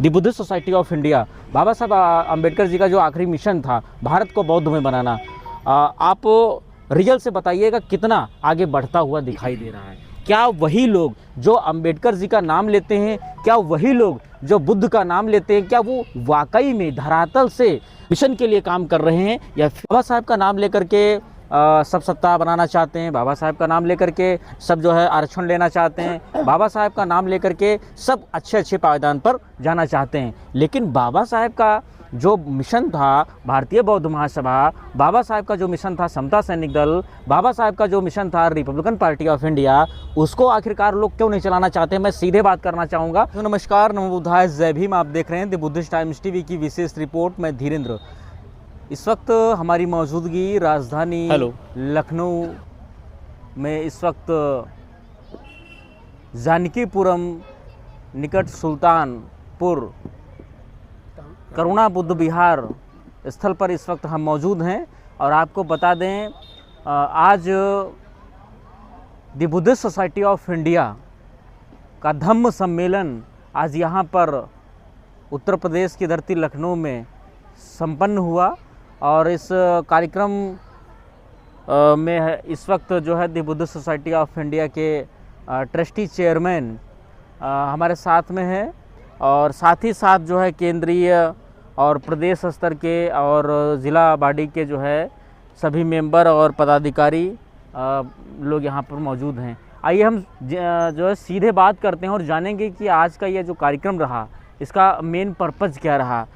The Buddhist society of India, Baba Saheb Ambedkar जी का जो आखिरी मिशन था भारत को बौद्ध में बनाना, आप रियल से बताइएगा कितना आगे बढ़ता हुआ दिखाई दे रहा है? क्या वही लोग जो अम्बेडकर जी का नाम लेते हैं, क्या वही लोग जो बुद्ध का नाम लेते हैं, क्या वो वाकई में धरातल से मिशन के लिए काम कर रहे हैं, या बाबा साहब का नाम लेकर के सब सत्ता बनाना चाहते हैं, बाबा साहब का नाम लेकर के सब जो है आरक्षण लेना चाहते हैं, बाबा साहब का नाम लेकर के सब अच्छे अच्छे पायदान पर जाना चाहते हैं? लेकिन बाबा साहब का जो मिशन था भारतीय बौद्ध महासभा, बाबा साहब का जो मिशन था समता सैनिक दल, बाबा साहब का जो मिशन था रिपब्लिकन पार्टी ऑफ इंडिया, उसको आखिरकार लोग क्यों नहीं चलाना चाहते? मैं सीधे बात करना चाहूँगा। तो नमस्कार, नमो बुद्धाय, जय भीम। आप देख रहे हैं द बुद्धिस्ट टाइम्स टीवी की विशेष रिपोर्ट। मैं धीरेन्द्र। इस वक्त हमारी मौजूदगी राजधानी लखनऊ में, इस वक्त जानकीपुरम निकट सुल्तानपुर करुणा बुद्ध विहार स्थल पर इस वक्त हम मौजूद हैं। और आपको बता दें, आज the Buddhist society of India का धम्म सम्मेलन आज यहाँ पर उत्तर प्रदेश की धरती लखनऊ में संपन्न हुआ। और इस कार्यक्रम में इस वक्त जो है the Buddhist society of India के ट्रस्टी चेयरमैन हमारे साथ में हैं, और साथ ही साथ जो है केंद्रीय और प्रदेश स्तर के और ज़िला बॉडी के जो है सभी मेंबर और पदाधिकारी लोग यहाँ पर मौजूद हैं। आइए हम जो है सीधे बात करते हैं और जानेंगे कि आज का ये जो कार्यक्रम रहा, इसका मेन पर्पज़ क्या रहा।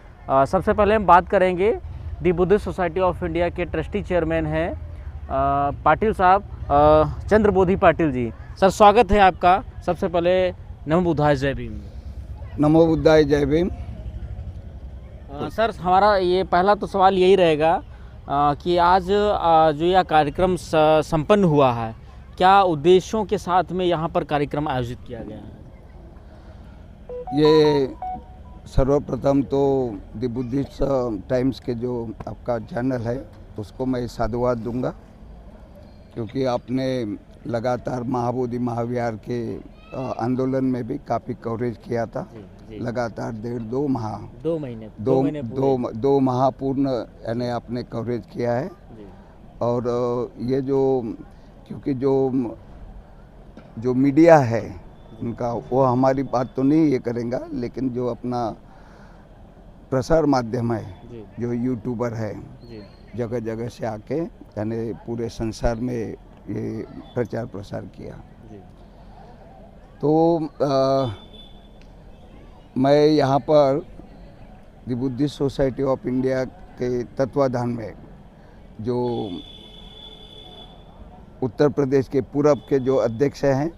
सबसे पहले हम बात करेंगे दी बुद्धिस्ट सोसाइटी ऑफ इंडिया के ट्रस्टी चेयरमैन हैं पाटिल साहब, चंद्रबोधि पाटिल जी। सर, स्वागत है आपका। सबसे पहले नमो बुद्धाय, जय भीम। नमो बुद्धाय, जय भीम। सर, हमारा ये पहला तो सवाल यही रहेगा कि आज जो यह कार्यक्रम संपन्न हुआ है, क्या उद्देश्यों के साथ में यहाँ पर कार्यक्रम आयोजित किया गया है? ये सर्वप्रथम तो द बुद्धिस्ट टाइम्स के जो आपका चैनल है उसको मैं साधुवाद दूंगा, क्योंकि आपने लगातार महाबोधि महाविहार के आंदोलन में भी काफ़ी कवरेज किया था। जी। लगातार 2 माह पूर्ण यानी आपने कवरेज किया है। जी। और ये जो, क्योंकि जो मीडिया है उनका, वो हमारी बात तो नहीं ये करेगा, लेकिन जो अपना प्रसार माध्यम है, जो यूट्यूबर है, जगह जगह से आके यानी पूरे संसार में ये प्रचार प्रसार किया। तो मैं यहाँ पर the Buddhist society of India के तत्वाधान में जो उत्तर प्रदेश के पूरब के जो अध्यक्ष हैं,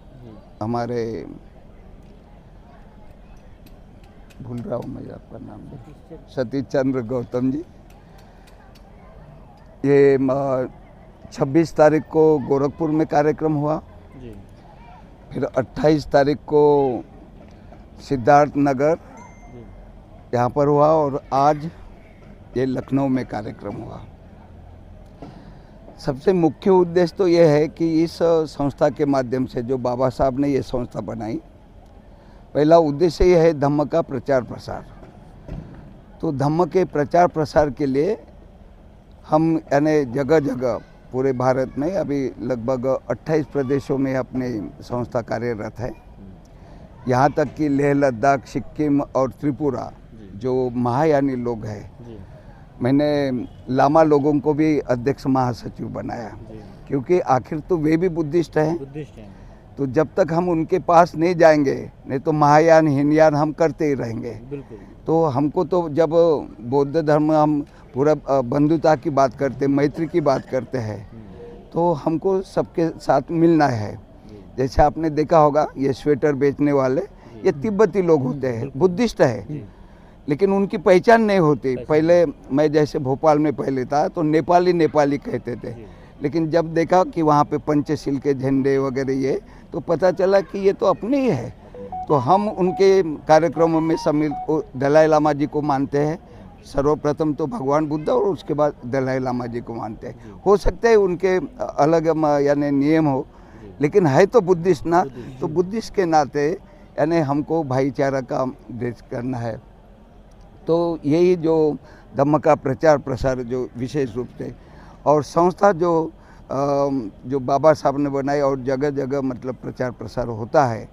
हमारे, भूल रहा हूँ मैं आपका नाम, सतीश चंद्र गौतम जी, ये 26 तारीख को गोरखपुर में कार्यक्रम हुआ। जी। फिर 28 तारीख को सिद्धार्थ नगर यहाँ पर हुआ, और आज ये लखनऊ में कार्यक्रम हुआ। सबसे मुख्य उद्देश्य तो ये है कि इस संस्था के माध्यम से, जो बाबा साहब ने ये संस्था बनाई, पहला उद्देश्य ये है धम्म का प्रचार प्रसार। तो धम्म के प्रचार प्रसार के लिए हम यानी जगह जगह पूरे भारत में अभी लगभग 28 प्रदेशों में अपनी संस्था कार्यरत है। यहाँ तक कि लेह लद्दाख, सिक्किम और त्रिपुरा जो महायानी लोग हैं, मैंने लामा लोगों को भी अध्यक्ष महासचिव बनाया, क्योंकि आखिर तो वे भी बुद्धिस्ट हैं। तो जब तक हम उनके पास नहीं जाएंगे, नहीं तो महायान हीनयान हम करते ही रहेंगे। तो हमको तो जब बौद्ध धर्म हम पूरा बंधुता की बात करते, मैत्री की बात करते हैं, तो हमको सबके साथ मिलना है। जैसे आपने देखा होगा, ये स्वेटर बेचने वाले ये तिब्बती लोग होते हैं, बुद्धिस्ट है, लेकिन उनकी पहचान नहीं होती। पहले मैं जैसे भोपाल में पहले था तो नेपाली कहते थे, लेकिन जब देखा कि वहाँ पे पंचशील के झंडे वगैरह ये, तो पता चला कि ये तो अपने ही है। तो हम उनके कार्यक्रमों में सम्मिलित दलाई लामा जी को मानते हैं। सर्वप्रथम तो भगवान बुद्ध और उसके बाद दलाई लामा जी को मानते हैं। हो सकता है उनके अलग यानी नियम हो, लेकिन है तो बुद्धिस्ट ना। तो बुद्धिस्ट के नाते यानी हमको भाईचारा का देश करना है। तो यही जो धम्म का प्रचार प्रसार जो विशेष रूप से और संस्था जो बाबा साहब ने बनाई और जगह जगह मतलब प्रचार प्रसार होता है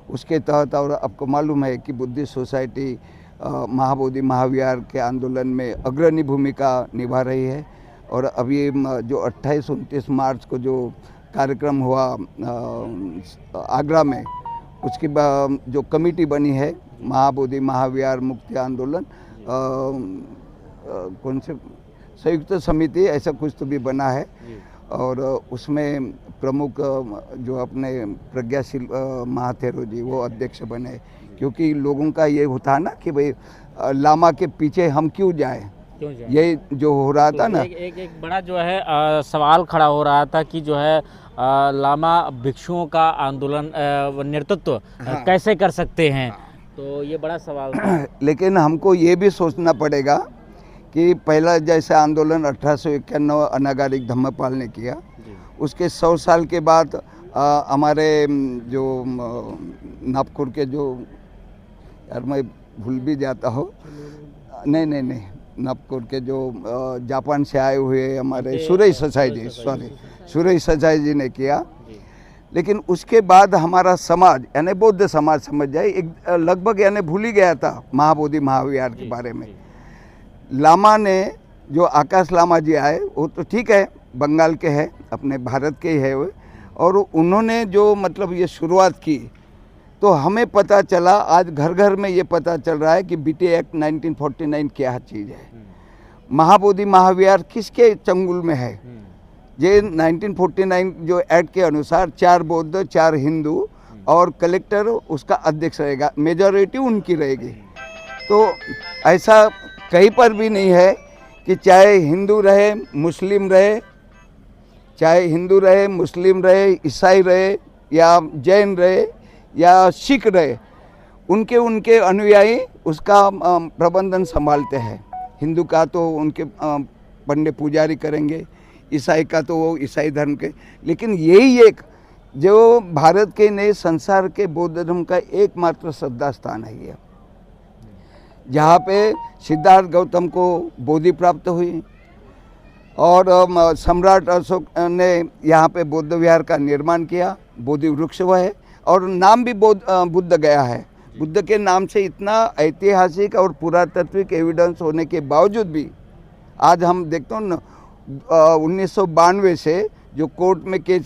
उसके तहत, और आपको मालूम है कि बुद्धिस्ट सोसाइटी महाबोधि महाविहार के आंदोलन में अग्रणी भूमिका निभा रही है। और अभी जो 28-29 मार्च को जो कार्यक्रम हुआ आगरा में, उसकी जो कमेटी बनी है महाबोधि महाविहार मुक्ति आंदोलन कौन से संयुक्त समिति ऐसा कुछ तो भी बना है, और उसमें प्रमुख जो अपने प्रज्ञाशील महाथेरो जी वो अध्यक्ष बने। क्योंकि लोगों का ये होता है ना कि भाई लामा के पीछे हम क्यों जाएं, ये जो हो रहा था ना, एक बड़ा जो है सवाल खड़ा हो रहा था कि जो है लामा भिक्षुओं का आंदोलन नेतृत्व कैसे कर सकते हैं, तो ये बड़ा सवाल था। लेकिन हमको ये भी सोचना पड़ेगा कि पहला जैसे आंदोलन 1891 अनागारिक धम्मपाल ने किया, उसके 100 साल के बाद हमारे जो नागपुर के जो, यार मैं भूल भी जाता हूँ, नहीं नागपुर के जो जापान से आए हुए हमारे सुरेश सचाई जी, सुरेश सचाई जी ने किया। लेकिन उसके बाद हमारा समाज यानी बौद्ध समाज समझ जाए एक लगभग यानी भूल ही गया था महाबोधि महाविहार के बारे में। लामा ने जो आकाश लामा जी आए वो तो ठीक है, बंगाल के हैं, अपने भारत के ही है वो, और उन्होंने जो मतलब ये शुरुआत की, तो हमें पता चला आज घर घर में ये पता चल रहा है कि बीटी एक्ट 1949 क्या चीज़ है, महाबोधि महाविहार किसके चंगुल में है। ये 1949 जो एक्ट के अनुसार 4 बौद्ध 4 हिंदू और कलेक्टर उसका अध्यक्ष रहेगा, मेजॉरिटी उनकी रहेगी। तो ऐसा कहीं पर भी नहीं है कि चाहे हिंदू रहे मुस्लिम रहे, चाहे हिंदू रहे मुस्लिम रहे ईसाई रहे या जैन रहे या सिख रहे, उनके उनके अनुयायी उसका प्रबंधन संभालते हैं। हिंदू का तो उनके पंडित पुजारी करेंगे, ईसाई का तो वो ईसाई धर्म के। लेकिन यही एक जो भारत के नए संसार के बौद्ध धर्म का एकमात्र श्रद्धा स्थान है ये, जहाँ पे सिद्धार्थ गौतम को बोधि प्राप्त हुई और सम्राट अशोक ने यहाँ पे बौद्ध विहार का निर्माण किया, बोधि वृक्ष हुआ है और नाम भी बुद्ध गया है। बुद्ध के नाम से इतना ऐतिहासिक और पुरातात्विक एविडेंस होने के बावजूद भी आज हम देखते हो ना 1992 से जो कोर्ट में केस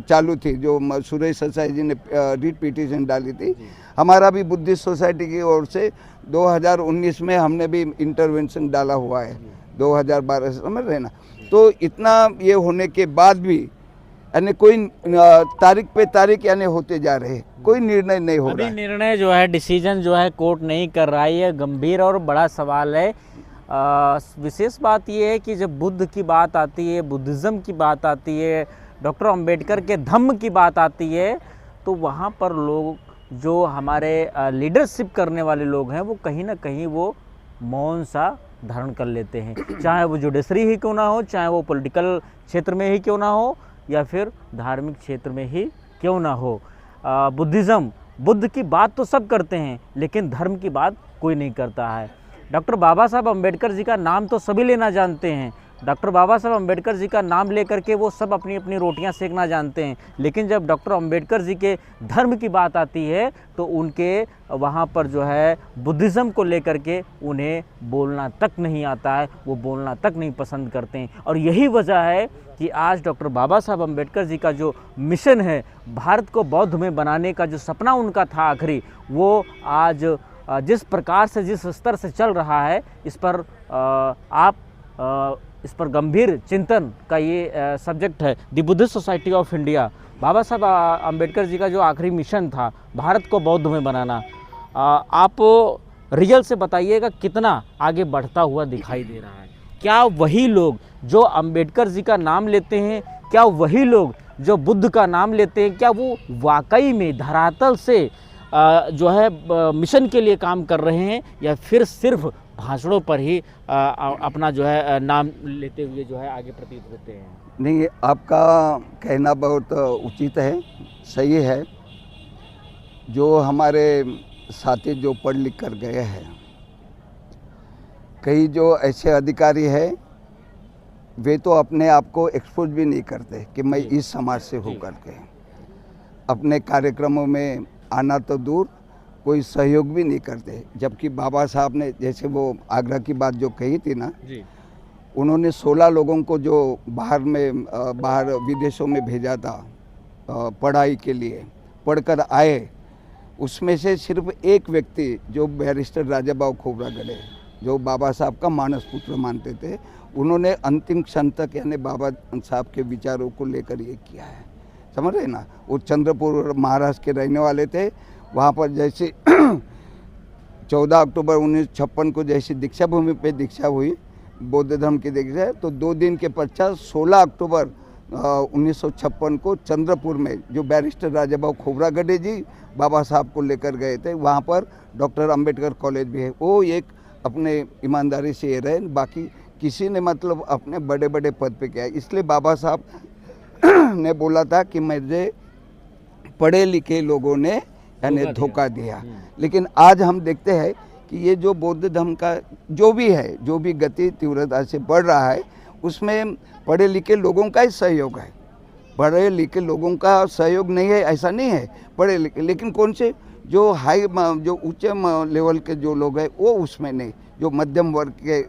चालू थी, जो सुरेश सचाई जी ने रिट पिटीशन डाली थी, हमारा भी बुद्धिस्ट सोसाइटी की ओर से 2019 में हमने भी इंटरवेंशन डाला हुआ है, 2012 से समझ रहे ना। तो इतना ये होने के बाद भी यानी कोई तारीख पे तारीख यानी होते जा रहे, कोई निर्णय नहीं हो रहा है। निर्णय जो है डिसीजन जो है कोर्ट नहीं कर रहा है, ये गंभीर और बड़ा सवाल है। विशेष बात ये है कि जब बुद्ध की बात आती है, बुद्धिज़्म की बात आती है, डॉक्टर अंबेडकर के धम्म की बात आती है, तो वहाँ पर लोग जो हमारे लीडरशिप करने वाले लोग हैं वो कहीं ना कहीं वो मौन सा धारण कर लेते हैं, चाहे वो जुडिशरी ही क्यों ना हो, चाहे वो पॉलिटिकल क्षेत्र में ही क्यों ना हो या फिर धार्मिक क्षेत्र में ही क्यों ना हो। बुद्धिज़्म, बुद्ध की बात तो सब करते हैं लेकिन धर्म की बात कोई नहीं करता है। डॉक्टर बाबा साहब अम्बेडकर जी का नाम तो सभी लेना जानते हैं, डॉक्टर बाबा साहब अम्बेडकर जी का नाम लेकर के वो सब अपनी अपनी रोटियां सेकना जानते हैं, लेकिन जब डॉक्टर अम्बेडकर जी के धर्म की बात आती है तो उनके वहाँ पर जो है बुद्धिज़्म को लेकर के उन्हें बोलना तक नहीं आता है, वो बोलना तक नहीं पसंद करते हैं। और यही वजह है कि आज डॉक्टर बाबा साहब अम्बेडकर जी का जो मिशन है, भारत को बौद्ध में बनाने का जो सपना उनका था आखिरी, वो आज जिस प्रकार से जिस स्तर से चल रहा है, इस पर इस पर गंभीर चिंतन का ये सब्जेक्ट है। The Buddhist society of India, Baba Saheb Ambedkar जी का जो आखिरी मिशन था भारत को बौद्ध में बनाना, आप रिजल्ट से बताइएगा कितना आगे बढ़ता हुआ दिखाई दे रहा है। क्या वही लोग जो अम्बेडकर जी का नाम लेते हैं, क्या वही लोग जो बुद्ध का नाम लेते हैं, क्या वो वाकई में धरातल से जो है मिशन के लिए काम कर रहे हैं या फिर सिर्फ भाषणों पर ही अपना जो है नाम लेते हुए जो है आगे प्रतीत होते हैं? नहीं, आपका कहना बहुत उचित है, सही है। जो हमारे साथी जो पढ़ लिख कर गए हैं, कई जो ऐसे अधिकारी हैं वे तो अपने आप को एक्सपोज भी नहीं करते कि मैं इस समाज से होकर के, अपने कार्यक्रमों में आना तो दूर कोई सहयोग भी नहीं करते। जबकि बाबा साहब ने जैसे वो आगरा की बात जो कही थी ना, उन्होंने 16 लोगों को जो बाहर विदेशों में भेजा था पढ़ाई के लिए, पढ़कर आए, उसमें से सिर्फ एक व्यक्ति जो बैरिस्टर राजाभाऊ खोब्रागडे, जो बाबा साहब का मानस पुत्र मानते थे, उन्होंने अंतिम क्षण तक यानी बाबा साहब के विचारों को लेकर ये किया है। समझ रहे ना। वो चंद्रपुर महाराष्ट्र के रहने वाले थे। वहाँ पर जैसे 14 अक्टूबर 1956 को जैसी दीक्षा भूमि पे दीक्षा हुई, बौद्ध धर्म की दीक्षा, तो 2 दिन के पश्चात 16 अक्टूबर 1956 को चंद्रपुर में जो बैरिस्टर राजाभाऊ खोब्रागडे जी बाबा साहब को लेकर गए थे, वहाँ पर डॉक्टर अंबेडकर कॉलेज भी है। वो एक अपने ईमानदारी से ये रहे, बाकी किसी ने मतलब अपने बड़े बड़े पद पे किया। इसलिए बाबा साहब ने बोला था कि मुझे पढ़े लिखे लोगों ने यानी धोखा दिया। लेकिन आज हम देखते हैं कि ये जो बौद्ध धर्म का जो भी है, जो भी गति तीव्रता से बढ़ रहा है, उसमें पढ़े लिखे लोगों का ही सहयोग है। पढ़े लिखे लोगों का सहयोग नहीं है ऐसा नहीं है, पढ़े लिखे, लेकिन कौन से जो जो उच्च लेवल के जो लोग हैं वो उसमें नहीं, जो मध्यम वर्ग के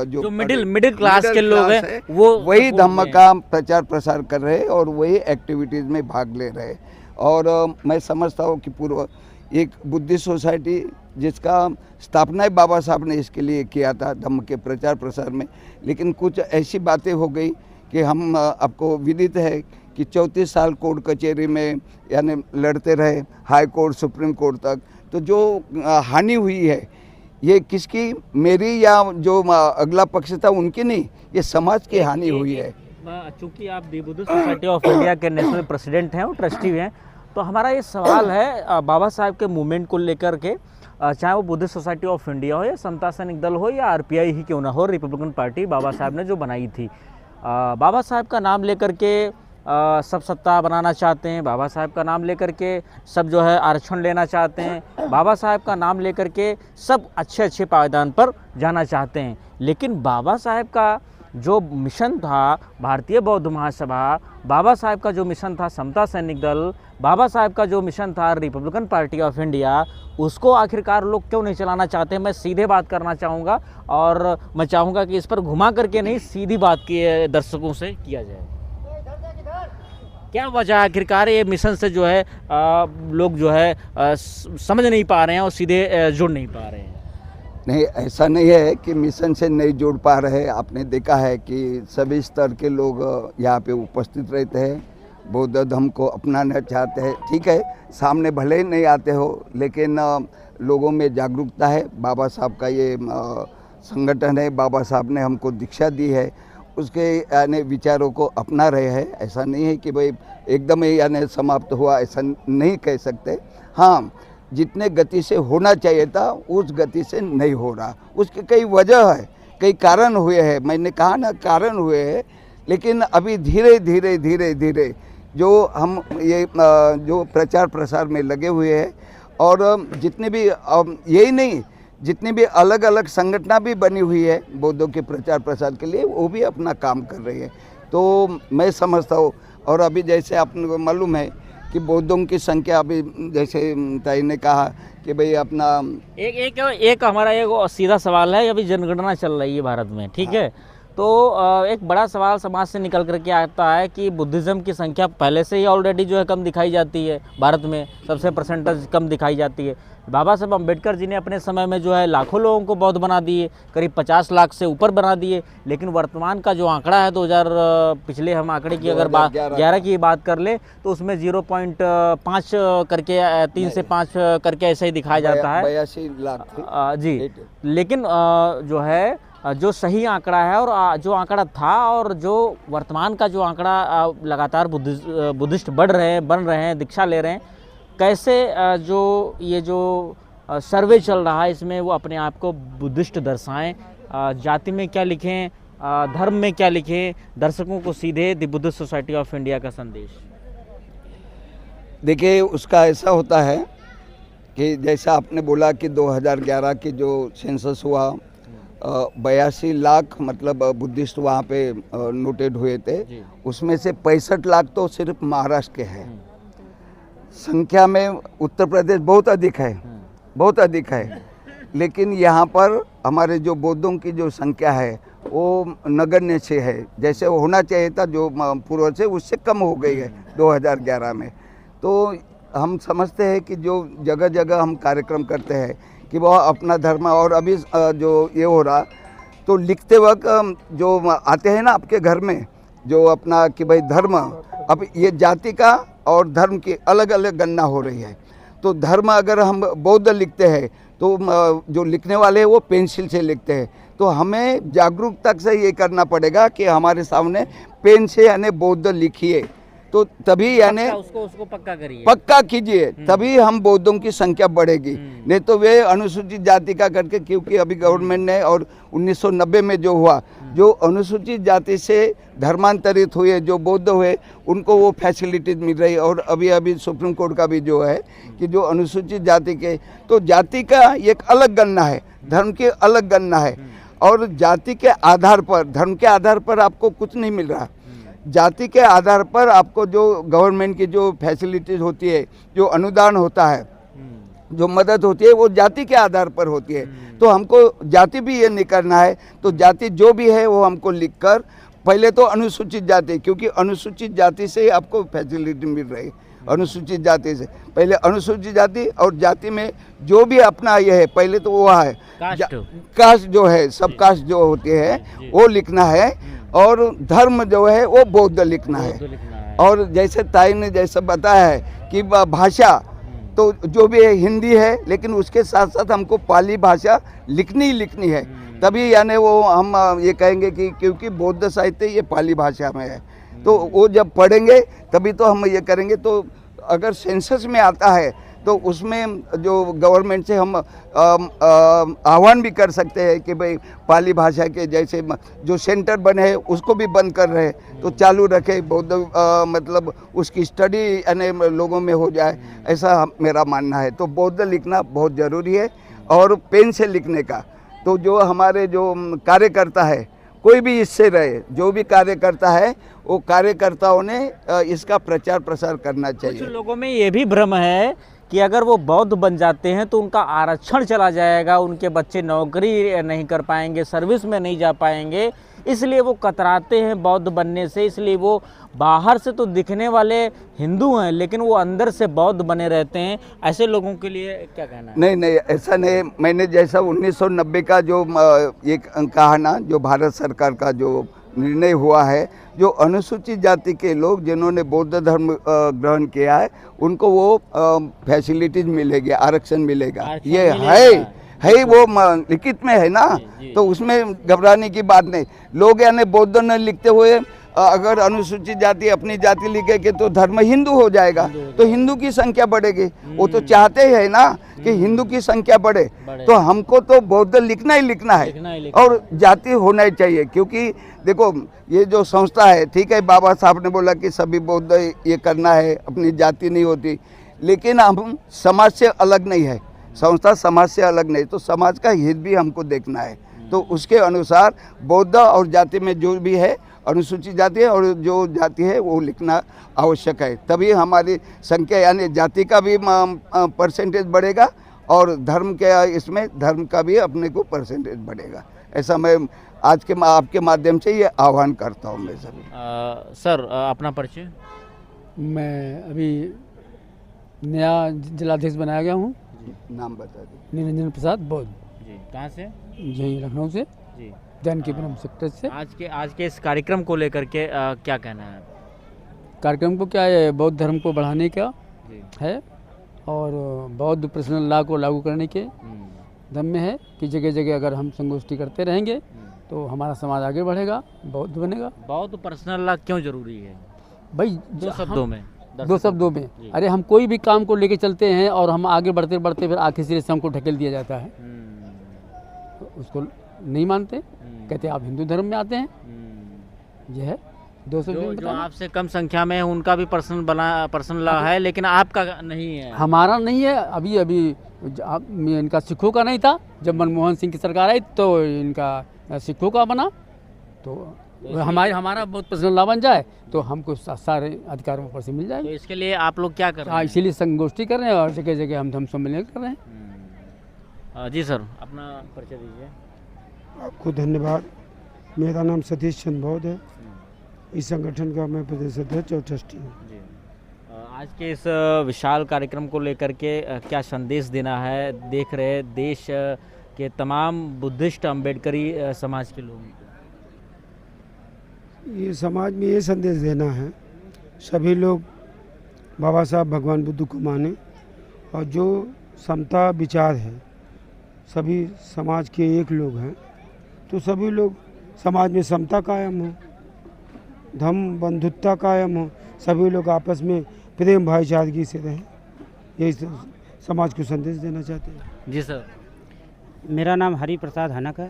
जो मिडिल क्लास के लोग हैं वो वही धम्म का प्रचार प्रसार कर रहे हैं और वही एक्टिविटीज़ में भाग ले रहे हैं। और मैं समझता हूँ कि पूर्व एक बुद्धिस्ट सोसाइटी जिसका स्थापना ही बाबा साहब ने इसके लिए किया था, धम्म के प्रचार प्रसार में, लेकिन कुछ ऐसी बातें हो गई कि हम आपको विदित है कि 34 साल कोर्ट कचहरी में यानी लड़ते रहे, हाई कोर्ट सुप्रीम कोर्ट तक। तो जो हानि हुई है ये किसकी, मेरी या जो अगला पक्ष था उनकी नहीं, ये समाज की हानि हुई है। चूँकि आप दी बुद्धिस्ट सोसाइटी ऑफ इंडिया के नेशनल प्रेसिडेंट हैं और ट्रस्टी हैं, तो हमारा ये सवाल है बाबा साहब के मूवमेंट को लेकर के, चाहे वो बुद्धिस्ट सोसाइटी ऑफ इंडिया हो या समता सैनिक दल हो या आरपीआई ही क्यों ना हो, रिपब्लिकन पार्टी बाबा साहब ने जो बनाई थी, बाबा साहब का नाम लेकर के सब सत्ता बनाना चाहते हैं, बाबा साहब का नाम लेकर के सब जो है आरक्षण लेना चाहते हैं, बाबा साहब का नाम लेकर के सब अच्छे अच्छे पायदान पर जाना चाहते हैं। लेकिन बाबा साहब का जो मिशन था भारतीय बौद्ध महासभा, बाबा साहब का जो मिशन था समता सैनिक दल, बाबा साहब का जो मिशन था रिपब्लिकन पार्टी ऑफ इंडिया, उसको आखिरकार लोग क्यों नहीं चलाना चाहते? मैं सीधे बात करना चाहूँगा और मैं चाहूँगा कि इस पर घुमा करके नहीं, सीधी बात की दर्शकों से किया जाए। क्या वजह आखिरकार ये मिशन से जो है लोग जो है समझ नहीं पा रहे हैं और सीधे जुड़ नहीं पा रहे हैं? नहीं, ऐसा नहीं है कि मिशन से नहीं जुड़ पा रहे। आपने देखा है कि सभी स्तर के लोग यहाँ पे उपस्थित रहते हैं, बौद्ध धर्म को अपनाना चाहते हैं। ठीक है, सामने भले ही नहीं आते हो, लेकिन लोगों में जागरूकता है। बाबा साहब का ये संगठन है, बाबा साहब ने हमको दीक्षा दी है, उसके यानी विचारों को अपना रहे हैं। ऐसा नहीं है कि भाई एकदम ही यानी समाप्त हुआ, ऐसा नहीं कह सकते। हाँ, जितने गति से होना चाहिए था उस गति से नहीं हो रहा। उसके कई वजह है, कई कारण हुए हैं, मैंने कहा ना कारण हुए हैं। लेकिन अभी धीरे धीरे धीरे धीरे जो हम ये जो प्रचार प्रसार में लगे हुए हैं, और जितने भी यही नहीं, जितनी भी अलग अलग संगठना भी बनी हुई है बौद्धों के प्रचार प्रसार के लिए, वो भी अपना काम कर रही है। तो मैं समझता हूँ, और अभी जैसे आपको मालूम है कि बौद्धों की संख्या अभी जैसे ताई ने कहा कि भाई अपना एक हमारा एक सीधा सवाल है, अभी जनगणना चल रही है भारत में, ठीक है, तो एक बड़ा सवाल समाज से निकल करके आता है कि बुद्धिज़्म की संख्या पहले से ही ऑलरेडी जो है कम दिखाई जाती है भारत में, सबसे परसेंटेज कम दिखाई जाती है। बाबा साहब अम्बेडकर जी ने अपने समय में जो है लाखों लोगों को बौद्ध बना दिए, करीब 50 लाख से ऊपर बना दिए। लेकिन वर्तमान का जो आंकड़ा है 2000 पिछले हम आंकड़े की अगर 11 की बात कर ले तो उसमें 0.5 करके 3 से 5 करके ऐसे ही दिखाया जाता है, 82 लाख जी। लेकिन जो है जो सही आंकड़ा है और जो आंकड़ा था और जो वर्तमान का जो आंकड़ा लगातार बुद्धिस्ट बन रहे हैं, दीक्षा ले रहे हैं, कैसे जो ये जो सर्वे चल रहा है इसमें वो अपने आप को बुद्धिस्ट दर्शाएं, जाति में क्या लिखें, धर्म में क्या लिखें, दर्शकों को सीधे the Buddhist society of India का संदेश? देखिए, उसका ऐसा होता है कि जैसा आपने बोला कि 2011 की जो सेंसस हुआ 82 लाख मतलब बुद्धिस्ट वहाँ पे नोटेड हुए थे, जी। उसमें से 65 लाख तो सिर्फ महाराष्ट्र के हैं। संख्या में उत्तर प्रदेश बहुत अधिक है, बहुत अधिक है, लेकिन यहाँ पर हमारे जो बौद्धों की जो संख्या है वो नगण्य से है, जैसे होना चाहिए था जो पूर्व से उससे कम हो गई है 2011 में। तो हम समझते हैं कि जो जगह जगह हम कार्यक्रम करते हैं कि वह अपना धर्म, और अभी जो ये हो रहा तो लिखते वक्त जो आते हैं ना आपके घर में जो अपना कि भाई धर्म, अब ये जाति का और धर्म की अलग अलग गणना हो रही है। तो धर्म अगर हम बौद्ध लिखते हैं तो जो लिखने वाले हैं वो पेंसिल से लिखते हैं। तो हमें जागरूकता से ये करना पड़ेगा कि हमारे सामने पेन से यानी बौद्ध लिखिए, तो तभी यानी उसको पक्का करिए, पक्का कीजिए, तभी हम बौद्धों की संख्या बढ़ेगी। नहीं तो वे अनुसूचित जाति का करके, क्योंकि अभी गवर्नमेंट ने और 1990 में जो हुआ, जो अनुसूचित जाति से धर्मांतरित हुए जो बौद्ध हुए उनको वो फैसिलिटीज मिल रही। और अभी अभी सुप्रीम कोर्ट का भी जो है कि जो अनुसूचित जाति के, तो जाति का एक अलग गणना है, धर्म की अलग गणना है, और जाति के आधार पर, धर्म के आधार पर आपको कुछ नहीं मिल रहा। जाति के आधार पर आपको जो गवर्नमेंट की जो फैसिलिटीज होती है, जो अनुदान होता है, जो मदद होती है, वो जाति के आधार पर होती है। तो हमको जाति भी ये नहीं करना है, तो जाति जो भी है वो हमको लिखकर पहले तो अनुसूचित जाति, क्योंकि अनुसूचित जाति से ही आपको फैसिलिटी मिल रही है, अनुसूचित जाति से पहले अनुसूचित जाति, और जाति में जो भी अपना ये है पहले तो वो है कास्ट जो है, सब कास्ट जो होती है वो लिखना है, और धर्म जो है वो बौद्ध लिखना है। और जैसे ताई ने जैसा बताया है कि भाषा तो जो भी है हिंदी है, लेकिन उसके साथ साथ हमको पाली भाषा लिखनी ही लिखनी है, तभी यानी वो हम ये कहेंगे कि क्योंकि बौद्ध साहित्य ये पाली भाषा में है, तो वो जब पढ़ेंगे तभी तो हम ये करेंगे। तो अगर सेंसस में आता है तो उसमें जो गवर्नमेंट से हम आह्वान भी कर सकते हैं कि भाई पाली भाषा के जैसे जो सेंटर बने हैं उसको भी बंद कर रहे हैं तो चालू रखे, बौद्ध मतलब उसकी स्टडी यानी लोगों में हो जाए, ऐसा मेरा मानना है। तो बौद्ध लिखना बहुत ज़रूरी है, और पेन से लिखने का तो जो हमारे जो कार्यकर्ता है, कोई भी इससे रहे, जो भी कार्य करता है वो कार्यकर्ताओं ने इसका प्रचार प्रसार करना चाहिए। कुछ लोगों में ये भी भ्रम है कि अगर वो बौद्ध बन जाते हैं तो उनका आरक्षण चला जाएगा, उनके बच्चे नौकरी नहीं कर पाएंगे, सर्विस में नहीं जा पाएंगे, इसलिए वो कतराते हैं बौद्ध बनने से। इसलिए वो बाहर से तो दिखने वाले हिंदू हैं लेकिन वो अंदर से बौद्ध बने रहते हैं। ऐसे लोगों के लिए क्या कहना है? नहीं नहीं, ऐसा नहीं। मैंने जैसा 1990 का जो एक कहा ना, जो भारत सरकार का जो निर्णय हुआ है, जो अनुसूचित जाति के लोग जिन्होंने बौद्ध धर्म ग्रहण किया है उनको वो फैसिलिटीज मिलेगी, आरक्षण मिलेगा, ये है वो लिखित में है ना। तो उसमें घबराने की बात नहीं। लोग यानी बौद्ध न लिखते हुए अगर अनुसूचित जाति अपनी जाति लिखेंगे तो धर्म हिंदू हो जाएगा, तो हिंदू की संख्या बढ़ेगी। वो तो चाहते ही है ना कि हिंदू की संख्या बढ़े, तो हमको तो बौद्ध लिखना ही लिखना है, और जाति होना ही चाहिए। क्योंकि देखो ये जो संस्था है, ठीक है, बाबा साहब ने बोला कि सभी बौद्ध ये करना है, अपनी जाति नहीं होती, लेकिन हम समाज से अलग नहीं है, संस्था समाज से अलग नहीं, तो समाज का हित भी हमको देखना है। तो उसके अनुसार बौद्ध और जाति में जो भी है, अनुसूचित जाति है और जो जाति है वो लिखना आवश्यक है, तभी हमारी संख्या यानी जाति का भी परसेंटेज बढ़ेगा और धर्म के इसमें धर्म का भी अपने को परसेंटेज बढ़ेगा। ऐसा मैं आज के आपके माध्यम से ये आह्वान करता हूँ मैं सभी। सर अपना परिचय। मैं अभी नया जिलाध्यक्ष बनाया गया हूँ। नाम बता दीजिए। निरंजन प्रसाद बौद्ध जी, कहाँ से? यहीं लखनऊ से जी, जानकीपुरम सेक्टर से। आज के इस कार्यक्रम को लेकर के क्या कहना है? कार्यक्रम को क्या है, बौद्ध धर्म को बढ़ाने का जी। है और बौद्ध पर्सनल लॉ को लागू करने के दम में है कि जगह जगह अगर हम संगोष्ठी करते रहेंगे तो हमारा समाज आगे बढ़ेगा, बौद्ध बनेगा। बौद्ध पर्सनल लॉ क्यों जरूरी है भाई? दो शब्दों में अरे हम कोई भी काम को लेके चलते हैं और हम आगे बढ़ते बढ़ते फिर आखिर सिरे से हमको ढकेल दिया जाता है, तो उसको नहीं मानते, कहते आप हिंदू धर्म में आते हैं। यह है 200 जो बताना। आपसे कम संख्या में है उनका भी पर्सनल है, लेकिन आपका नहीं है। हमारा नहीं है। अभी इनका सिखों का नहीं था, जब मनमोहन सिंह की सरकार आई तो इनका सिखों का बना। तो हमारा बहुत पर्सनल ला बन जाए तो हमको सारे अधिकारों पर से मिल तो जाएंगे। इसके लिए आप लोग क्या कर रहे हाँ, हैं? इसीलिए संगोष्ठी कर रहे हैं और जगह जगह हम सम्मेलन कर रहे हैं। जी सर, अपना परिचय दीजिए। आपको धन्यवाद। मेरा नाम सतीश चंद्र बौद्ध है। इस संगठन का मैं प्रदेश अध्यक्ष और ट्रस्टी हूँ। जी। आज के इस विशाल कार्यक्रम को लेकर के क्या संदेश देना है देख रहे देश के तमाम बुद्धिस्ट अम्बेडकरी समाज के लोगों को? ये समाज में ये संदेश देना है, सभी लोग बाबा साहब भगवान बुद्ध को माने और जो समता विचार है, सभी समाज के एक लोग हैं तो सभी लोग समाज में समता कायम हो, धर्म बंधुत्ता कायम हो, सभी लोग आपस में प्रेम भाईचारगी से रहें, यही समाज को संदेश देना चाहते हैं। जी सर। मेरा नाम हरि प्रसाद हनक है।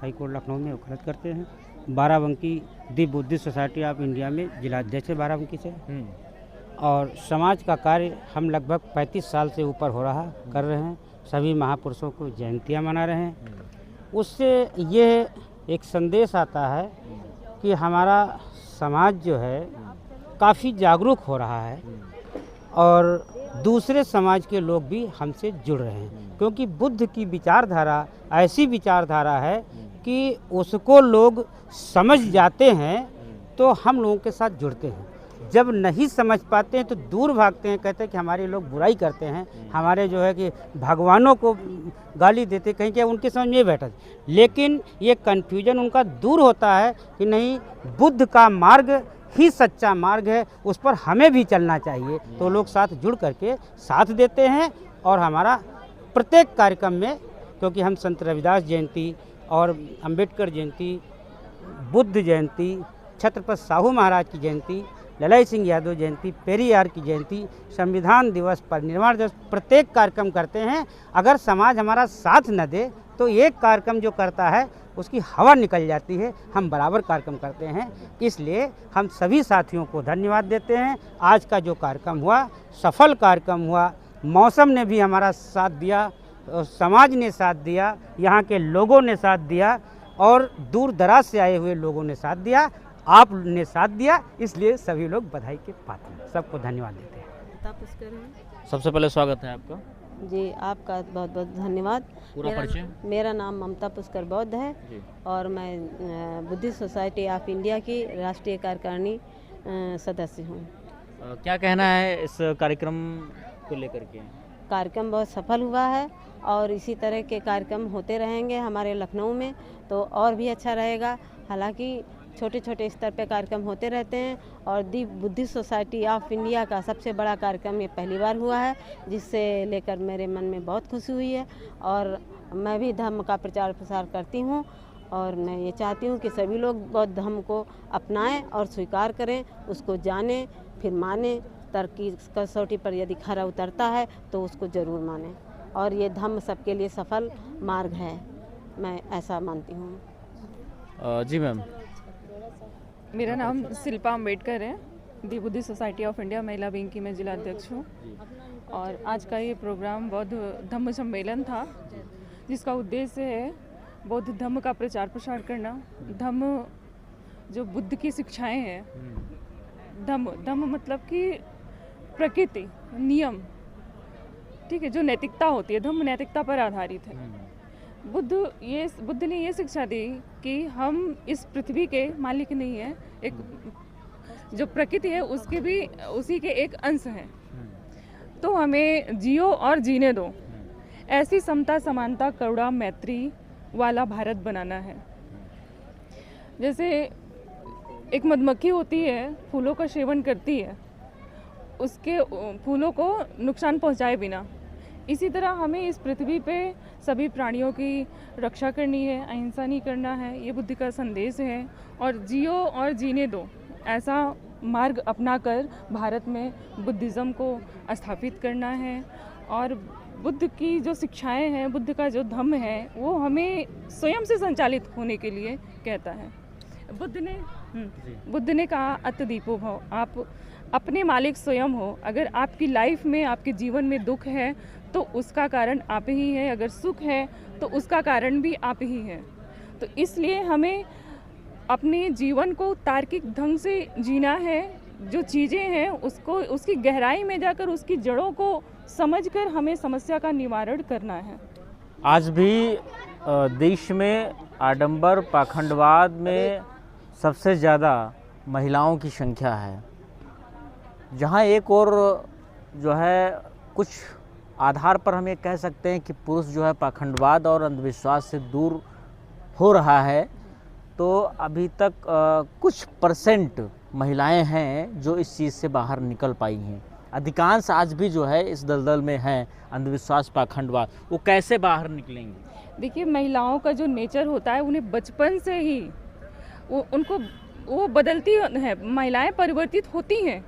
हाई कोर्ट लखनऊ में वकालत करते हैं। बाराबंकी दी बुद्धिस्ट सोसाइटी ऑफ इंडिया में जिलाध्यक्ष है बाराबंकी से। और समाज का कार्य हम लगभग 35 साल से ऊपर हो रहा कर रहे हैं। सभी महापुरुषों को जयंतियाँ मना रहे हैं। उससे ये एक संदेश आता है कि हमारा समाज जो है काफ़ी जागरूक हो रहा है और दूसरे समाज के लोग भी हमसे जुड़ रहे हैं, क्योंकि बुद्ध की विचारधारा ऐसी विचारधारा है कि उसको लोग समझ जाते हैं तो हम लोगों के साथ जुड़ते हैं। जब नहीं समझ पाते हैं तो दूर भागते हैं, कहते हैं कि हमारे लोग बुराई करते हैं, हमारे जो है कि भगवानों को गाली देते, कहीं क्या उनके समझ में बैठा। लेकिन ये कन्फ्यूजन उनका दूर होता है कि नहीं, बुद्ध का मार्ग ही सच्चा मार्ग है, उस पर हमें भी चलना चाहिए। तो लोग साथ जुड़ करके साथ देते हैं और हमारा प्रत्येक कार्यक्रम में, क्योंकि हम संत रविदास जयंती और अंबेडकर जयंती, बुद्ध जयंती, छत्रपति साहू महाराज की जयंती, ललाई सिंह यादव जयंती, पेरियार की जयंती, संविधान दिवस, परिनिर्वाण दिवस, प्रत्येक कार्यक्रम करते हैं। अगर समाज हमारा साथ न दे तो एक कार्यक्रम जो करता है उसकी हवा निकल जाती है। हम बराबर कार्यक्रम करते हैं, इसलिए हम सभी साथियों को धन्यवाद देते हैं। आज का जो कार्यक्रम हुआ सफल कार्यक्रम हुआ, मौसम ने भी हमारा साथ दिया, समाज ने साथ दिया, यहाँ के लोगों ने साथ दिया और दूर दराज से आए हुए लोगों ने साथ दिया, आपने साथ दिया, इसलिए सभी लोग बधाई के पात्र हैं। सबको धन्यवाद देते हैं। सबसे पहले स्वागत है आपका। जी, आपका बहुत बहुत धन्यवाद। पूरा परिचय? मेरा नाम ममता पुष्कर बौद्ध है जी। और मैं बुद्धिस्ट सोसाइटी ऑफ इंडिया की राष्ट्रीय कार्यकारिणी सदस्य हूँ। क्या कहना है इस कार्यक्रम को लेकर के? कार्यक्रम बहुत सफल हुआ है और इसी तरह के कार्यक्रम होते रहेंगे हमारे लखनऊ में तो और भी अच्छा रहेगा। हालांकि छोटे छोटे स्तर पे कार्यक्रम होते रहते हैं और दी बुद्धिस्ट सोसाइटी ऑफ इंडिया का सबसे बड़ा कार्यक्रम ये पहली बार हुआ है, जिससे लेकर मेरे मन में बहुत खुशी हुई है। और मैं भी धर्म का प्रचार प्रसार करती हूँ और मैं ये चाहती हूँ कि सभी लोग बौद्ध धर्म को अपनाएं और स्वीकार करें, उसको जानें, फिर मानें। तर्क की कसौटी पर यदि खरा उतरता है तो उसको ज़रूर मानें और ये धर्म सबके लिए सफल मार्ग है, मैं ऐसा मानती हूँ। जी मैम। मेरा नाम शिल्पा अम्बेडकर है। दी बुद्धिस्ट सोसाइटी ऑफ इंडिया महिला विंग की मैं जिला अध्यक्ष हूँ और आज का ये प्रोग्राम बौद्ध धम्म सम्मेलन था, जिसका उद्देश्य है बौद्ध धम्म का प्रचार प्रसार करना। धम्म जो बुद्ध की शिक्षाएं हैं, धम्म मतलब कि प्रकृति, नियम, ठीक है, जो नैतिकता होती है, धम्म नैतिकता पर आधारित है। बुद्ध ने ये शिक्षा दी कि हम इस पृथ्वी के मालिक नहीं हैं, एक जो प्रकृति है उसके भी उसी के एक अंश हैं, तो हमें जियो और जीने दो। ऐसी समता, समानता, करुणा, मैत्री वाला भारत बनाना है। जैसे एक मधुमक्खी होती है, फूलों का सेवन करती है, उसके फूलों को नुकसान पहुंचाए बिना, इसी तरह हमें इस पृथ्वी पे सभी प्राणियों की रक्षा करनी है, अहिंसा नहीं करना है। ये बुद्ध का संदेश है और जियो और जीने दो, ऐसा मार्ग अपनाकर भारत में बुद्धिज़्म को स्थापित करना है। और बुद्ध की जो शिक्षाएं हैं, बुद्ध का जो धम्म है, वो हमें स्वयं से संचालित होने के लिए कहता है। बुद्ध ने बुद्ध ने कहा अत दीपो भव, आप अपने मालिक स्वयं हो। अगर आपकी लाइफ में, आपके जीवन में दुख है तो उसका कारण आप ही है, अगर सुख है तो उसका कारण भी आप ही है। तो इसलिए हमें अपने जीवन को तार्किक ढंग से जीना है। जो चीज़ें हैं उसको, उसकी गहराई में जाकर उसकी जड़ों को समझकर हमें समस्या का निवारण करना है। आज भी देश में आडंबर पाखंडवाद में सबसे ज़्यादा महिलाओं की संख्या है। जहाँ एक और जो है कुछ आधार पर हम ये कह सकते हैं कि पुरुष जो है पाखंडवाद और अंधविश्वास से दूर हो रहा है, तो अभी तक कुछ परसेंट महिलाएं हैं जो इस चीज़ से बाहर निकल पाई हैं। अधिकांश आज भी जो है इस दलदल में हैं, अंधविश्वास पाखंडवाद। वो कैसे बाहर निकलेंगे? देखिए, महिलाओं का जो नेचर होता है उन्हें बचपन से ही वो बदलती है। महिलाएं परिवर्तित होती हैं,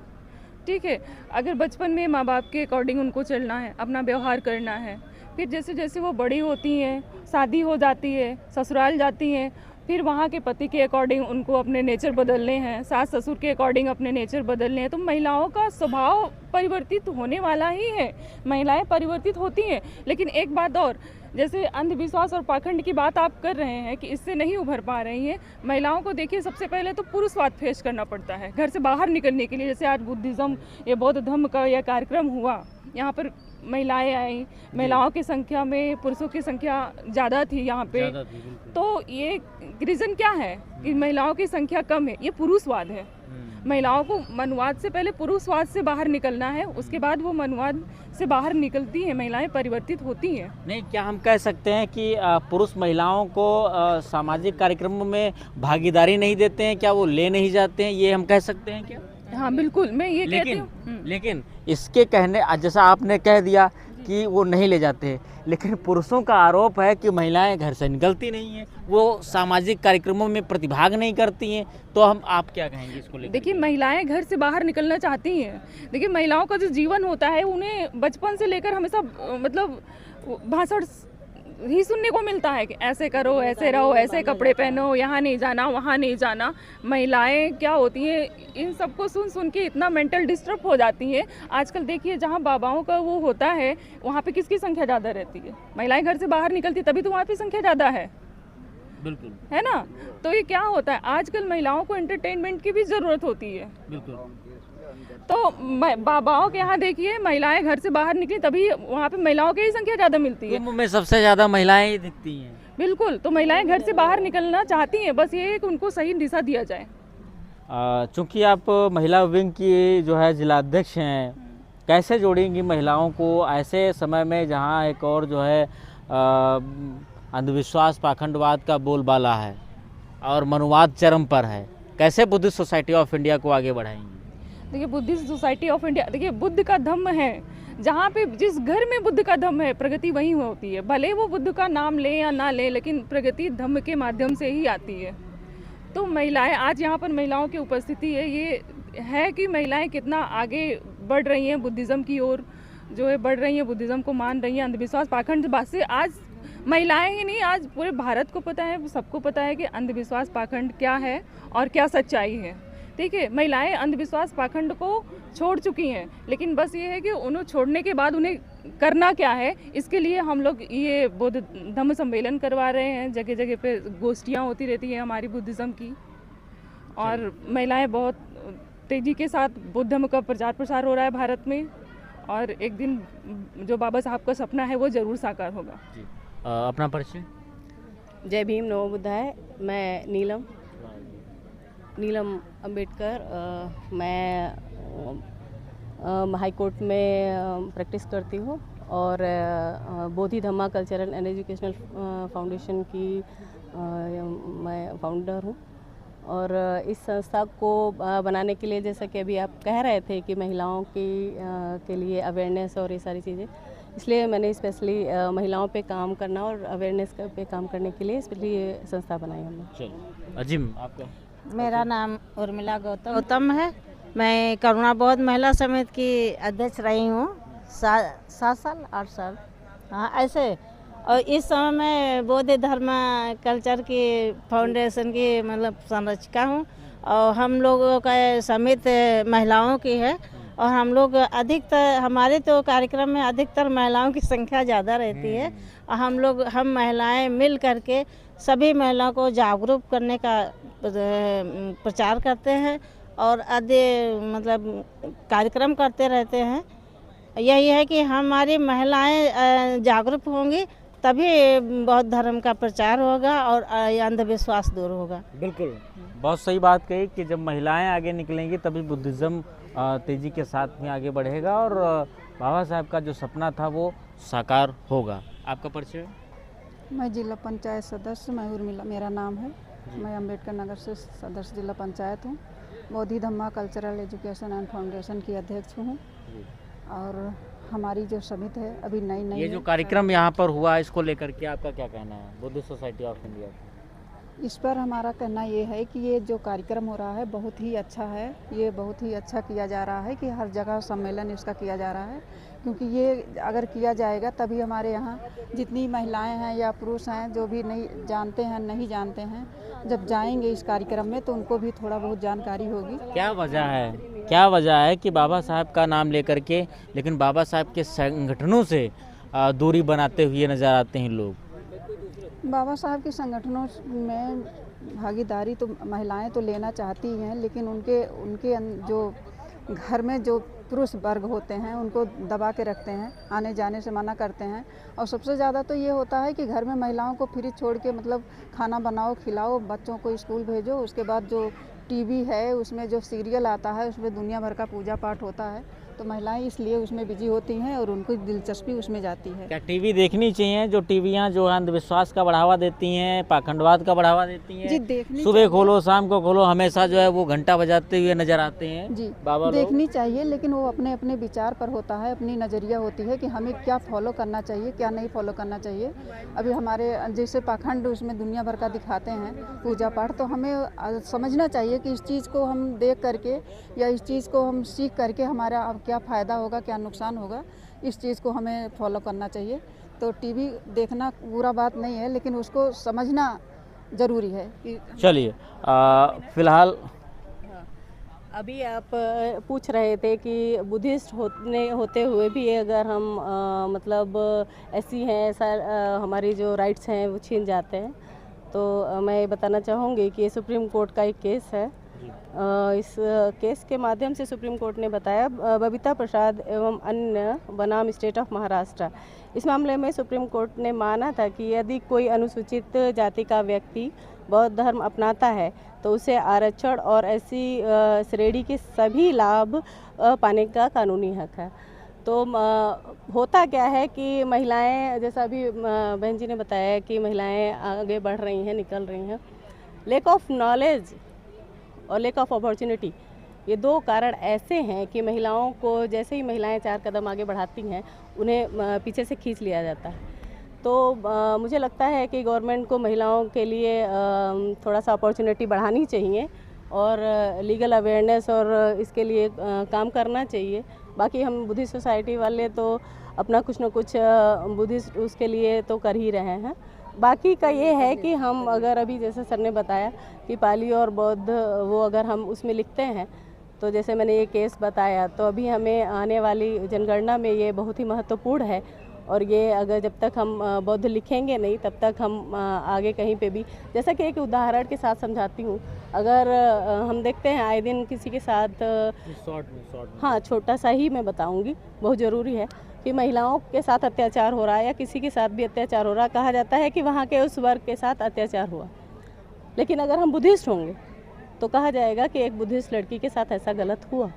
ठीक है। अगर बचपन में माँ बाप के अकॉर्डिंग उनको चलना है, अपना व्यवहार करना है, फिर जैसे जैसे वो बड़ी होती हैं, शादी हो जाती है, ससुराल जाती हैं, फिर वहाँ के पति के अकॉर्डिंग उनको अपने नेचर बदलने हैं, सास ससुर के अकॉर्डिंग अपने नेचर बदलने हैं। तो महिलाओं का स्वभाव परिवर्तित होने वाला ही है, महिलाएं परिवर्तित होती हैं। लेकिन एक बात और, जैसे अंधविश्वास और पाखंड की बात आप कर रहे हैं कि इससे नहीं उभर पा रही हैं महिलाओं को, देखिए सबसे पहले तो पुरुषवाद फेस करना पड़ता है घर से बाहर निकलने के लिए। जैसे आज बुद्धिज़्म, ये बौद्ध धर्म का यह कार्यक्रम हुआ, यहाँ पर महिलाएं आई, महिलाओं की संख्या में पुरुषों की संख्या ज़्यादा थी यहाँ पे। तो ये रीज़न क्या है कि महिलाओं की संख्या कम है? ये पुरुषवाद है। महिलाओं को मनुवाद से पहले पुरुषवाद से बाहर निकलना है, उसके बाद वो मनुवाद से बाहर निकलती हैं, महिलाएं परिवर्तित होती हैं। नहीं, क्या हम कह सकते हैं कि पुरुष महिलाओं को सामाजिक कार्यक्रमों में भागीदारी नहीं देते हैं? क्या वो ले नहीं जाते हैं, ये हम कह सकते हैं क्या? हाँ बिल्कुल, मैं ये कहती हूँ। लेकिन इसके कहने, जैसा आपने कह दिया कि वो नहीं ले जाते हैं, लेकिन पुरुषों का आरोप है कि महिलाएं घर से निकलती नहीं हैं, वो सामाजिक कार्यक्रमों में प्रतिभाग नहीं करती हैं। तो आप क्या कहेंगे इसको लेकर? देखिए, महिलाएं घर से बाहर निकलना चाहती हैं। देखिए, महिलाओं का जो जीवन होता है उन्हें बचपन से लेकर हमेशा मतलब भाषण ही सुनने को मिलता है कि ऐसे करो, ऐसे रहो, ऐसे कपड़े पहनो, यहाँ नहीं जाना, वहाँ नहीं जाना। महिलाएं क्या होती हैं, इन सबको सुन सुन के इतना मेंटल डिस्टर्ब हो जाती हैं। आजकल देखिए, जहाँ बाबाओं का वो होता है वहाँ पे किसकी संख्या ज़्यादा रहती है? महिलाएं घर से बाहर निकलती, तभी तो वहाँ पे संख्या ज़्यादा है। बिल्कुल, है ना? तो ये क्या होता है, आजकल महिलाओं को एंटरटेनमेंट की भी ज़रूरत होती है। बिल्कुल। तो बाबाओं के यहाँ देखिए, महिलाएं घर से बाहर निकली तभी वहाँ पे महिलाओं की ही संख्या ज़्यादा मिलती है। कुंभ में सबसे ज़्यादा महिलाएं ही दिखती हैं। बिल्कुल, तो महिलाएं घर से बाहर निकलना चाहती हैं, बस ये है कि उनको सही दिशा दिया जाए। चूँकि आप महिला विंग की जो है जिलाध्यक्ष हैं, कैसे जोड़ेंगी महिलाओं को ऐसे समय में जहाँ एक और जो है अंधविश्वास पाखंडवाद का बोलबाला है और मनुवाद चरम पर है? कैसे बुद्धिस्ट सोसाइटी ऑफ इंडिया को आगे बढ़ाएंगी? देखिए, बुद्धिस्ट सोसाइटी ऑफ इंडिया, देखिए बुद्ध का धम्म है, जहाँ पे जिस घर में बुद्ध का धम्म है प्रगति वहीं होती है। भले वो बुद्ध का नाम ले या ना ले, लेकिन प्रगति धम्म के माध्यम से ही आती है। तो महिलाएं, आज यहाँ पर महिलाओं की उपस्थिति है, ये है कि महिलाएं कितना आगे बढ़ रही हैं बुद्धिज़्म की ओर, जो है बढ़ रही हैं, बुद्धिज़्म को मान रही हैं। अंधविश्वास पाखंड से आज महिलाएं ही नहीं, आज पूरे भारत को पता है, सबको पता है कि अंधविश्वास पाखंड क्या है और क्या सच्चाई है। ठीक है, महिलाएं अंधविश्वास पाखंड को छोड़ चुकी हैं, लेकिन बस ये है कि उन्हें छोड़ने के बाद उन्हें करना क्या है, इसके लिए हम लोग ये बौद्ध धम्म सम्मेलन करवा रहे हैं। जगह जगह पे गोष्ठियाँ होती रहती हैं हमारी बुद्धिज़्म की, और महिलाएं बहुत तेज़ी के साथ बौद्ध धम्म का प्रचार प्रसार हो रहा है भारत में, और एक दिन जो बाबा साहब का सपना है वो ज़रूर साकार होगा। अपना परिचय? जय भीम, नमो बुद्धाय। मैं नीलम अंबेडकर, मैं हाई कोर्ट में प्रैक्टिस करती हूँ और बोधि धम्मा कल्चरल एंड एजुकेशनल फाउंडेशन की मैं फाउंडर हूँ। और इस संस्था को बनाने के लिए, जैसा कि अभी आप कह रहे थे कि महिलाओं के लिए अवेयरनेस और ये सारी चीज़ें, इसलिए मैंने स्पेशली महिलाओं पे काम करना और अवेयरनेस पे काम करने के लिए स्पेशली ये संस्था बनाई हमने। चलो, अजीम आपका? मेरा नाम उर्मिला गौतम है। मैं करुणा बौद्ध महिला समिति की अध्यक्ष रही हूँ 7 साल 8 साल, हाँ ऐसे। और इस समय मैं बौद्ध धर्म कल्चर की फाउंडेशन की मतलब संरक्षिका हूँ और हम लोगों का समित महिलाओं की है और हम लोग अधिकतर हमारे तो कार्यक्रम में अधिकतर महिलाओं की संख्या ज़्यादा रहती है और हम महिलाएं मिल करके सभी महिलाओं को जागरूक करने का प्रचार करते हैं और मतलब कार्यक्रम करते रहते हैं। यही है कि हमारी महिलाएं जागरूक होंगी तभी बौद्ध धर्म का प्रचार होगा और अंधविश्वास दूर होगा। बिल्कुल, बहुत सही बात कही कि जब महिलाएं आगे निकलेंगी तभी बुद्धिज़्म तेज़ी के साथ में आगे बढ़ेगा और बाबा साहब का जो सपना था वो साकार होगा। आपका परिचय? मैं जिला पंचायत सदस्य मैं उर्मिला मेरा नाम है। मैं अम्बेडकर नगर से सदस्य जिला पंचायत हूँ। बोधि धम्मा कल्चरल एजुकेशन एंड फाउंडेशन की अध्यक्ष हूँ और हमारी जो समिति है अभी नई ये जो कार्यक्रम यहाँ पर हुआ इसको लेकर के आपका क्या कहना है बुद्धिस्ट सोसाइटी ऑफ इंडिया? इस पर हमारा कहना ये है कि ये जो कार्यक्रम हो रहा है बहुत ही अच्छा है। ये बहुत ही अच्छा किया जा रहा है कि हर जगह सम्मेलन इसका किया जा रहा है, क्योंकि ये अगर किया जाएगा तभी हमारे यहाँ जितनी महिलाएं हैं या पुरुष हैं जो भी नहीं जानते हैं जब जाएंगे इस कार्यक्रम में तो उनको भी थोड़ा बहुत जानकारी होगी। क्या वजह है कि बाबा साहब का नाम लेकर के लेकिन बाबा साहब के संगठनों से दूरी बनाते हुए नज़र आते हैं लोग? बाबा साहब के संगठनों में भागीदारी तो महिलाएं तो लेना चाहती हैं, लेकिन उनके जो घर में जो पुरुष वर्ग होते हैं उनको दबा के रखते हैं, आने जाने से मना करते हैं। और सबसे ज़्यादा तो ये होता है कि घर में महिलाओं को फ्री छोड़ के मतलब खाना बनाओ, खिलाओ, बच्चों को स्कूल भेजो, उसके बाद जो टीवी है उसमें जो सीरियल आता है उसमें दुनिया भर का पूजा पाठ होता है, तो महिलाएं इसलिए उसमें बिजी होती हैं और उनको दिलचस्पी उसमें जाती है। क्या टीवी देखनी चाहिए? जो टीवियाँ जो अंधविश्वास का बढ़ावा देती हैं, पाखंडवाद का बढ़ावा देती हैं, जी देखनी सुबह खोलो शाम को खोलो हमेशा जो है वो घंटा बजाते हुए नजर आते हैं। जी बाबा देखनी चाहिए, लेकिन वो अपने अपने विचार पर होता है, अपनी नज़रिया होती है कि हमें क्या फॉलो करना चाहिए क्या नहीं फॉलो करना चाहिए। अभी हमारे जैसे पाखंड उसमें दुनिया भर का दिखाते हैं पूजा पाठ, तो हमें समझना चाहिए कि इस चीज़ को हम देख करके या इस चीज़ को हम सीख करके हमारा अब क्या फ़ायदा होगा क्या नुकसान होगा, इस चीज़ को हमें फॉलो करना चाहिए। तो टीवी देखना बुरा बात नहीं है, लेकिन उसको समझना ज़रूरी है। चलिए फिलहाल अभी आप पूछ रहे थे कि बुद्धिस्ट होते हुए भी अगर हम मतलब ऐसी हैं ऐसा हमारी जो राइट्स हैं वो छीन जाते हैं, तो मैं बताना चाहूँगी कि सुप्रीम कोर्ट का एक केस है। इस केस के माध्यम से सुप्रीम कोर्ट ने बताया बबीता प्रसाद एवं अन्य बनाम स्टेट ऑफ महाराष्ट्र, इस मामले में सुप्रीम कोर्ट ने माना था कि यदि कोई अनुसूचित जाति का व्यक्ति बौद्ध धर्म अपनाता है तो उसे आरक्षण और ऐसी श्रेणी के सभी लाभ पाने का कानूनी हक है। तो होता क्या है कि महिलाएं, जैसा अभी बहन जी ने बताया कि महिलाएं आगे बढ़ रही हैं, निकल रही हैं, लैक ऑफ नॉलेज और लैक ऑफ अपॉर्चुनिटी, ये दो कारण ऐसे हैं कि महिलाओं को जैसे ही महिलाएं 4 कदम आगे बढ़ाती हैं उन्हें पीछे से खींच लिया जाता है। तो मुझे लगता है कि गवर्नमेंट को महिलाओं के लिए थोड़ा सा अपॉर्चुनिटी बढ़ानी चाहिए और लीगल अवेयरनेस और इसके लिए काम करना चाहिए। बाकी हम बुद्धिस्ट सोसाइटी वाले तो अपना कुछ न कुछ बुद्धिस्ट उसके लिए तो कर ही रहे हैं। बाकी का ये है कि हम अगर अभी जैसे सर ने बताया कि पाली और बौद्ध वो अगर हम उसमें लिखते हैं, तो जैसे मैंने ये केस बताया, तो अभी हमें आने वाली जनगणना में ये बहुत ही महत्वपूर्ण है। और ये अगर जब तक हम बौद्ध लिखेंगे नहीं तब तक हम आगे कहीं पे भी, जैसा कि एक उदाहरण के साथ समझाती हूँ, अगर हम देखते हैं आए दिन किसी के साथ हाँ छोटा सा ही मैं बताऊँगी, बहुत ज़रूरी है कि महिलाओं के साथ अत्याचार हो रहा है या किसी के साथ भी अत्याचार हो रहा है, कहा जाता है कि वहाँ के उस वर्ग के साथ अत्याचार हुआ। लेकिन अगर हम बुद्धिस्ट होंगे तो कहा जाएगा कि एक बुद्धिस्ट लड़की के साथ ऐसा गलत हुआ।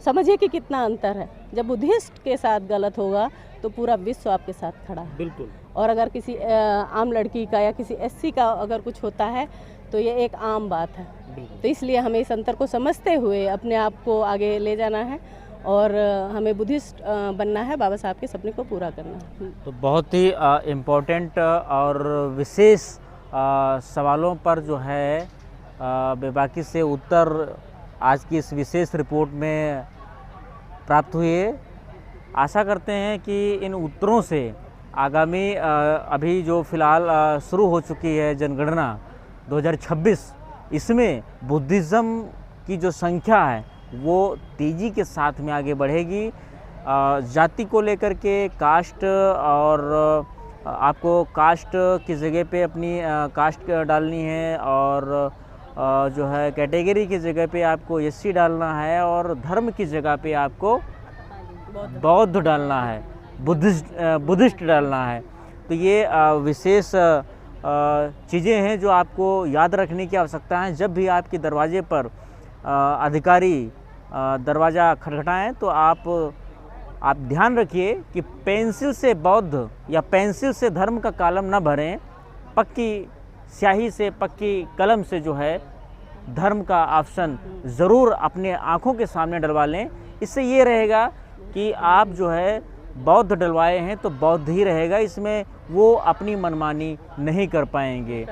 समझिए कि कितना अंतर है। जब बुद्धिस्ट के साथ गलत होगा तो पूरा विश्व आपके साथ खड़ा है। बिल्कुल। और अगर किसी आम लड़की का या किसी एससी का अगर कुछ होता है तो ये एक आम बात है। तो इसलिए हमें इस अंतर को समझते हुए अपने आप को आगे ले जाना है और हमें बुद्धिस्ट बनना है, बाबा साहब के सपने को पूरा करना है। तो बहुत ही इम्पोर्टेंट और विशेष सवालों पर जो है बेबाकी से उत्तर आज की इस विशेष रिपोर्ट में प्राप्त हुए। आशा करते हैं कि इन उत्तरों से आगामी अभी जो फ़िलहाल शुरू हो चुकी है जनगणना 2026 इसमें बुद्धिज़्म की जो संख्या है वो तेज़ी के साथ में आगे बढ़ेगी। जाति को लेकर के कास्ट और आपको कास्ट की जगह पे अपनी कास्ट डालनी है और जो है कैटेगरी की जगह पे आपको एससी डालना है और धर्म की जगह पे आपको बौद्ध डालना है, बुद्धिस्ट डालना है। तो ये विशेष चीज़ें हैं जो आपको याद रखने की आवश्यकता है। जब भी आपके दरवाजे पर अधिकारी दरवाज़ा खटखटाएं तो आप ध्यान रखिए कि पेंसिल से बौद्ध या पेंसिल से धर्म का कॉलम न भरें, पक्की स्याही से, पक्की कलम से जो है धर्म का ऑप्शन ज़रूर अपने आँखों के सामने डलवा लें। इससे ये रहेगा कि आप जो है बौद्ध डलवाए हैं तो बौद्ध ही रहेगा, इसमें वो अपनी मनमानी नहीं कर पाएंगे।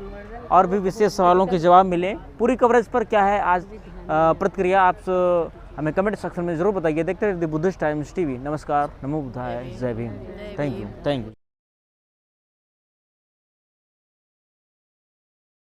और भी विशेष सवालों के जवाब मिलें। पूरी कवरेज पर क्या है आज प्रतिक्रिया आप हमें कमेंट सेक्शन में ज़रूर बताइए। देखते रहिए द बुद्धिस्ट टाइम्स टीवी। नमस्कार, नमो बुद्धाय, जय भीम, थैंक यू।